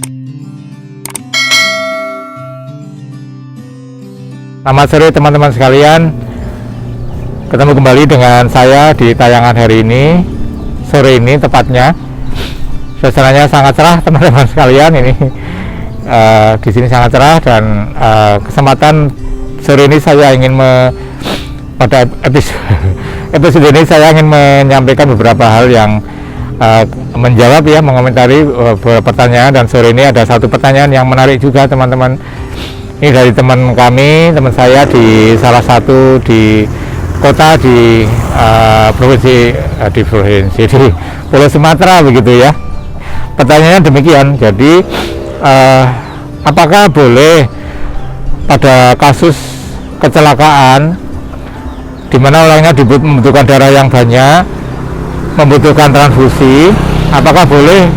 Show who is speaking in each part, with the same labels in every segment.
Speaker 1: Selamat sore teman-teman sekalian, ketemu kembali dengan saya di tayangan hari ini, sore ini tepatnya. Suasananya sangat cerah teman-teman sekalian, ini di sini sangat cerah dan kesempatan sore ini saya ingin pada episode ini saya ingin menyampaikan beberapa hal yang menjawab ya, mengomentari beberapa pertanyaan. Dan sore ini ada satu pertanyaan yang menarik juga teman-teman. Ini dari teman kami, teman saya di salah satu di kota di provinsi di Pulau Sumatera begitu ya. Pertanyaannya demikian. Jadi apakah boleh pada kasus kecelakaan di mana orangnya membutuhkan darah yang banyak, membutuhkan transfusi, apakah boleh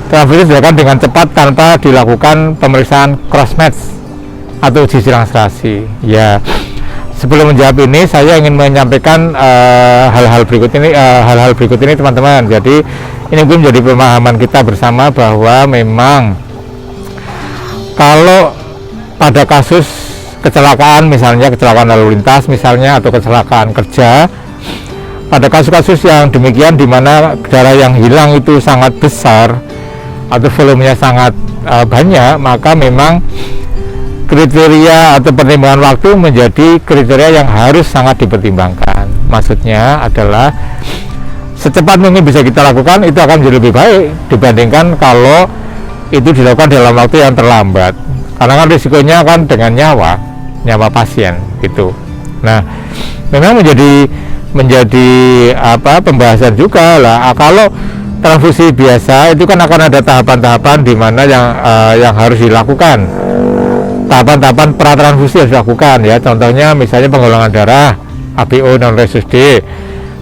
Speaker 1: transfusi dilakukan dengan cepat tanpa dilakukan pemeriksaan cross match atau uji silang serasi? Ya, sebelum menjawab ini saya ingin menyampaikan hal-hal berikut ini teman-teman. Jadi ini mungkin menjadi pemahaman kita bersama bahwa memang kalau pada kasus kecelakaan, misalnya kecelakaan lalu lintas misalnya, atau kecelakaan kerja, pada kasus-kasus yang demikian di mana darah yang hilang itu sangat besar atau volumenya sangat banyak, maka memang kriteria atau pertimbangan waktu menjadi kriteria yang harus sangat dipertimbangkan. Maksudnya adalah secepat mungkin bisa kita lakukan, itu akan menjadi lebih baik dibandingkan kalau itu dilakukan dalam waktu yang terlambat, karena kan risikonya kan dengan nyawa pasien gitu. Nah, memang menjadi pembahasan juga lah. Kalau transfusi biasa itu kan akan ada tahapan-tahapan di mana yang harus dilakukan. Tahapan-tahapan pratransfusi harus dilakukan ya. Contohnya misalnya penggolongan darah, ABO non resus D.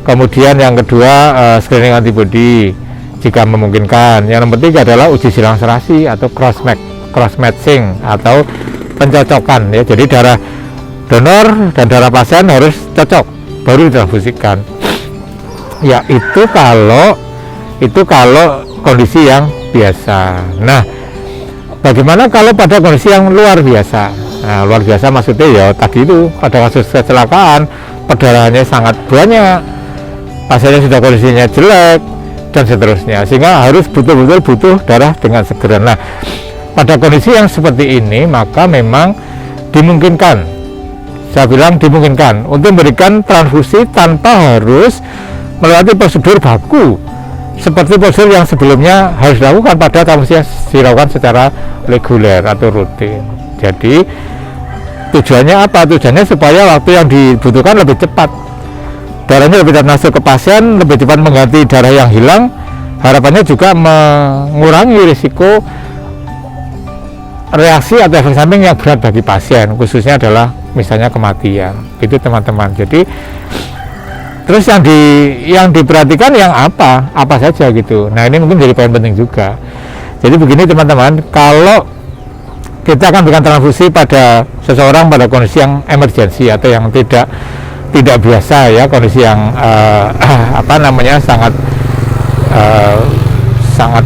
Speaker 1: Kemudian yang kedua screening antibody jika memungkinkan. Yang nomor 3 adalah uji silang serasi atau cross matching atau pencocokan ya. Jadi darah donor dan darah pasien harus cocok baru ditransfusikan. Ya, itu kalau kondisi yang biasa. Nah, bagaimana kalau pada kondisi yang luar biasa? Nah, luar biasa maksudnya ya tadi itu pada kasus kecelakaan perdarahannya sangat banyak, pasiennya sudah kondisinya jelek dan seterusnya, sehingga harus betul-betul butuh darah dengan segera. Nah, pada kondisi yang seperti ini maka memang dimungkinkan, saya bilang dimungkinkan untuk memberikan transfusi tanpa harus melewati prosedur baku seperti prosedur yang sebelumnya harus dilakukan pada transfusi yang dilakukan secara reguler atau rutin. Jadi tujuannya apa? Tujuannya supaya waktu yang dibutuhkan lebih cepat, darahnya lebih cepat masuk ke pasien, lebih cepat mengganti darah yang hilang. Harapannya juga mengurangi risiko reaksi atau efek samping yang berat bagi pasien, khususnya adalah misalnya kematian. Itu teman-teman. Jadi terus yang diperhatikan yang apa saja gitu. Nah, ini mungkin jadi poin penting juga. Jadi begini teman-teman, kalau kita akan berikan transfusi pada seseorang pada kondisi yang emergensi atau yang tidak biasa ya, kondisi yang sangat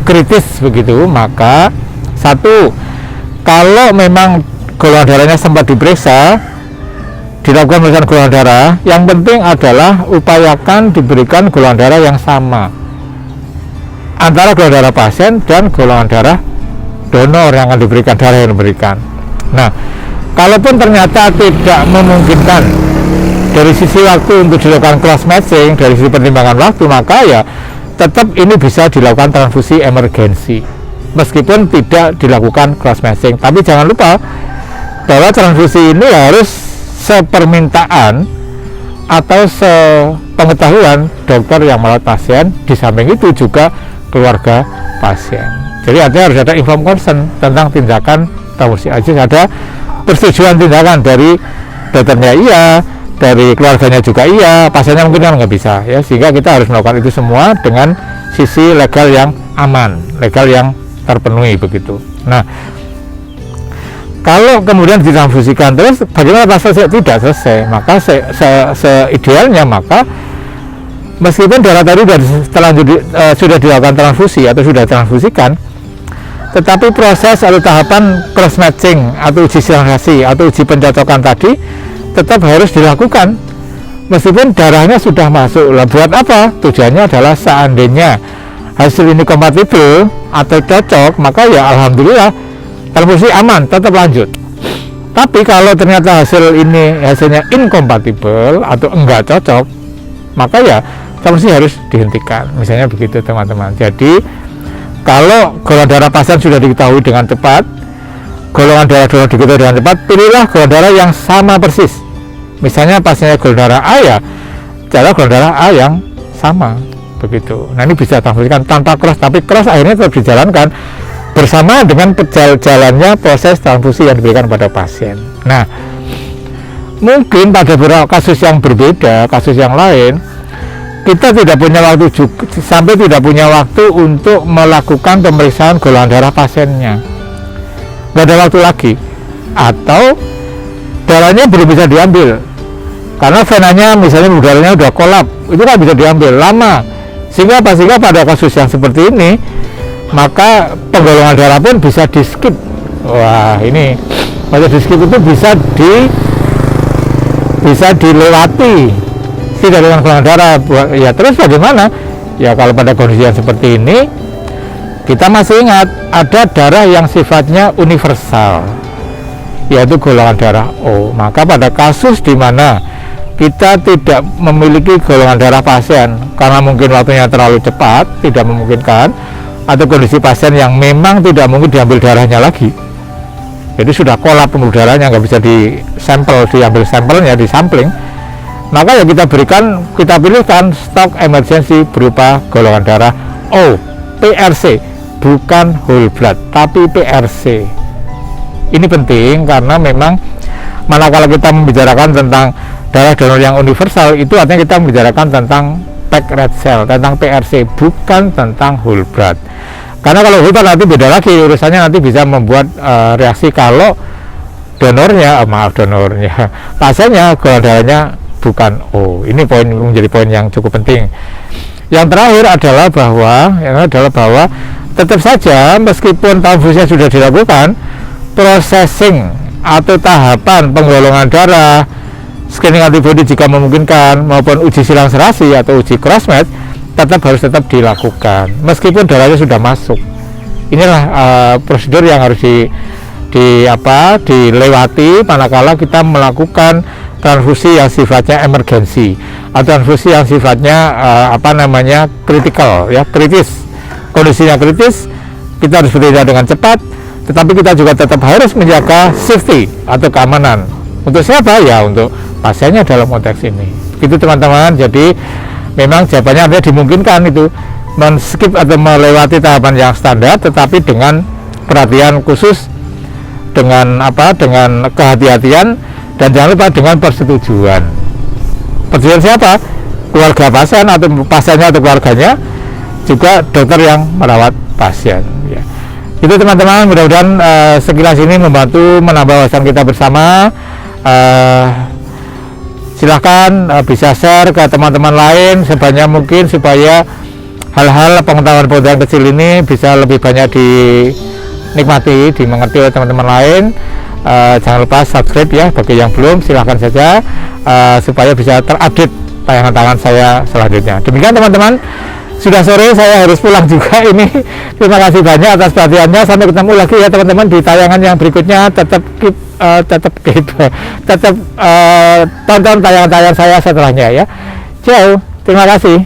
Speaker 1: kritis begitu, maka satu, kalau memang golongan darahnya sempat diperiksa, dilakukan pemeriksaan golongan darah, yang penting adalah upayakan diberikan golongan darah yang sama antara golongan darah pasien dan golongan darah donor yang akan diberikan, darah yang diberikan. Nah, kalaupun ternyata tidak memungkinkan dari sisi waktu untuk dilakukan cross matching, dari sisi pertimbangan waktu, maka ya tetap ini bisa dilakukan transfusi emergensi meskipun tidak dilakukan cross matching. Tapi jangan lupa bahwa transfusi ini harus sepermintaan atau sepengetahuan dokter yang merawat pasien, di samping itu juga keluarga pasien. Jadi artinya harus ada informed consent tentang tindakan transfusi. Ada persetujuan tindakan dari dokternya iya, dari keluarganya juga iya, pasiennya mungkin kan nggak bisa ya, sehingga kita harus melakukan itu semua dengan sisi legal yang aman, legal yang terpenuhi begitu. Nah, kalau kemudian ditransfusikan terus, bagaimana pas tidak selesai? Maka seidealnya maka meskipun darah tadi sudah dilakukan transfusi atau sudah transfusikan, tetapi proses atau tahapan cross matching atau uji silankasi atau uji pencocokan tadi tetap harus dilakukan meskipun darahnya sudah masuk. Lah buat apa? Tujuannya adalah seandainya hasil ini kompatibel atau cocok, maka ya alhamdulillah transfusi aman, tetap lanjut. Tapi kalau ternyata hasilnya inkompatibel atau enggak cocok, maka ya transfusi harus dihentikan, misalnya begitu teman-teman. Jadi kalau golongan darah pasien sudah diketahui dengan cepat, golongan darah donor diketahui dengan cepat, pilihlah golongan darah yang sama persis. Misalnya pasiennya golongan darah A, ya cara golongan darah A yang sama begitu. Nah ini bisa transfusikan tanpa cross, tapi cross akhirnya tetap dijalankan bersama dengan jalannya proses transfusi yang diberikan pada pasien. Nah mungkin pada beberapa kasus yang berbeda, kasus yang lain, kita tidak punya waktu sampai tidak punya waktu untuk melakukan pemeriksaan golongan darah pasiennya, nggak ada waktu lagi, atau darahnya belum bisa diambil karena venanya misalnya darahnya udah kolap, itu kan bisa diambil lama, sehingga pada kasus yang seperti ini maka penggolongan darah pun bisa di skip. Wah ini pada di skip itu bisa dilewati tidak dengan golongan darah. Ya terus bagaimana? Ya kalau pada kondisi yang seperti ini kita masih ingat ada darah yang sifatnya universal, yaitu golongan darah O. Maka pada kasus di mana kita tidak memiliki golongan darah pasien karena mungkin waktunya terlalu cepat, tidak memungkinkan, atau kondisi pasien yang memang tidak mungkin diambil darahnya lagi, jadi sudah kolap pembuluh darahnya, nggak bisa diambil sampelnya, disampling, maka ya kita pilihkan stok emergensi berupa golongan darah O, PRC, bukan whole blood tapi PRC. Ini penting karena memang manakala kita membicarakan tentang darah donor yang universal, itu artinya kita membicarakan tentang packed red cell, tentang PRC, bukan tentang whole blood. Karena kalau whole blood nanti beda lagi urusannya, nanti bisa membuat reaksi kalau donornya pasiennya golongan darahnya bukan O. Ini menjadi poin yang cukup penting. Yang terakhir adalah bahwa tetap saja meskipun transfusinya sudah dilakukan, processing atau tahapan penggolongan darah, screening antibody jika memungkinkan, maupun uji silang serasi atau uji cross match harus dilakukan meskipun darahnya sudah masuk. Inilah prosedur yang harus dilewati manakala kita melakukan transfusi yang sifatnya emergensi atau transfusi yang sifatnya kritikal, ya, kritis. Kondisinya kritis, kita harus bertindak dengan cepat, tetapi kita juga tetap harus menjaga safety atau keamanan. Untuk siapa? Ya untuk pasiennya dalam konteks ini. Itu teman-teman. Jadi memang jawabannya ada dimungkinkan itu men-skip atau melewati tahapan yang standar, tetapi dengan perhatian khusus, dengan kehati-hatian, dan jangan lupa dengan persetujuan. Persetujuan siapa? Keluarga pasien atau pasiennya atau keluarganya, juga dokter yang merawat pasien. Ya. Itu teman-teman, mudah-mudahan sekilas ini membantu menambah wawasan kita bersama. Silahkan bisa share ke teman-teman lain sebanyak mungkin supaya hal-hal pengetahuan-pengetahuan kecil ini bisa lebih banyak dinikmati, dimengerti oleh teman-teman lain. Jangan lupa subscribe ya bagi yang belum, silahkan saja supaya bisa terupdate tayangan-tayangan saya selanjutnya. Demikian teman-teman, sudah sore saya harus pulang juga ini. Terima kasih banyak atas perhatiannya. Sampai ketemu lagi ya teman-teman di tayangan yang berikutnya. Tetap tonton tayangan-tayangan saya setelahnya ya. Ciao, terima kasih.